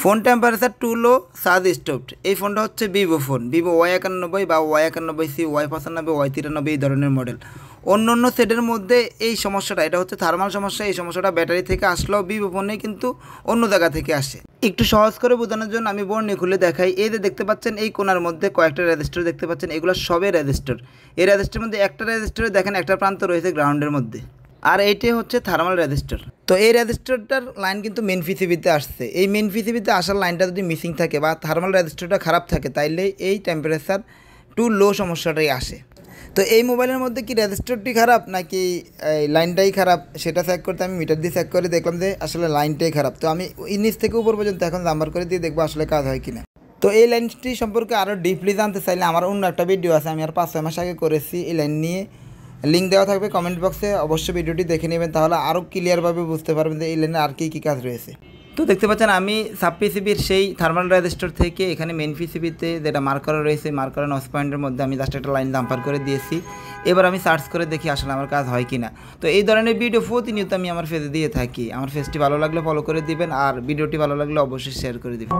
Phone temperature to low charge stopped. এই ফোনটা হচ্ছে ভিভো ফোন, ভিভো Y91 বা Y91C, Y95, Y93 এই ধরনের মডেল। অন্য অন্য সেটের মধ্যে এই সমস্যাটা, এটা হচ্ছে থার্মাল সমস্যা। এই সমস্যাটা ব্যাটারি থেকে আসলেও ভিভো ফোনে কিন্তু অন্য জায়গা থেকে আসে। একটু সহজ করে বোঝানোর জন্য আমি বর্ণে খুলে দেখাই। এই যে দেখতে পাচ্ছেন এই কোণার মধ্যে কয়েকটা রেজিস্টার দেখতে পাচ্ছেন, এগুলো সবই রেজিস্টার। এই রেজিস্টারের মধ্যে একটা রেজিস্টারে দেখেন একটা প্রান্ত রয়েছে গ্রাউন্ডের মধ্যে, আর এইটাই হচ্ছে থার্মাল রেজিস্টার। তো এই রেজিস্টারটার লাইন কিন্তু মেন পিসিবিতে আসছে। এই মেন পিসিবিতে আসার লাইনটা যদি মিসিং থাকে বা থার্মাল রেজিস্টারটা খারাপ থাকে, তাইলে এই টেম্পারেচার টু লো সমস্যাটাই আসে। তো এই মোবাইলের মধ্যে কি রেজিস্টারটি খারাপ নাকি লাইনটাই খারাপ, সেটা চেক করতে আমি মিটার দিয়ে চেক করে দেখলাম যে আসলে লাইনটাই খারাপ। তো আমি নিচ থেকে উপর পর্যন্ত এখন নাম্বার করে দিয়ে দেখবো আসলে কাজ হয় কিনা। তো এই লাইনটি সম্পর্কে আরও ডিপলি জানতে চাইলে আমার অন্য একটা ভিডিও আছে, আমি আর 5-6 মাস আগে করেছি এই লাইন নিয়ে। লিঙ্ক দেওয়া থাকবে কমেন্ট বক্সে, অবশ্যই ভিডিওটি দেখে নেবেন, তাহলে আরও ক্লিয়ারভাবে বুঝতে পারবেন যে এই লাইনে আর কী কাজ রয়েছে। তো দেখতে পাচ্ছেন আমি সাব পিসিবির সেই থার্মাল রেজিস্টার থেকে এখানে মেন পিসিবিতে যেটা মার্ক করা রয়েছে, মার্ক করা নস পয়েন্টের মধ্যে আমি জাস্ট একটা লাইন জাম্পার করে দিয়েছি। এবার আমি সার্চ করে দেখি আসলে আমার কাজ হয় কি না। তো এই ধরনের ভিডিও প্রতিনিয়ত আমি আমার ফেজে দিয়ে থাকি। আমার ফেজটি ভালো লাগলে ফলো করে দিবেন, আর ভিডিওটি ভালো লাগলে অবশ্যই শেয়ার করে দিবেন।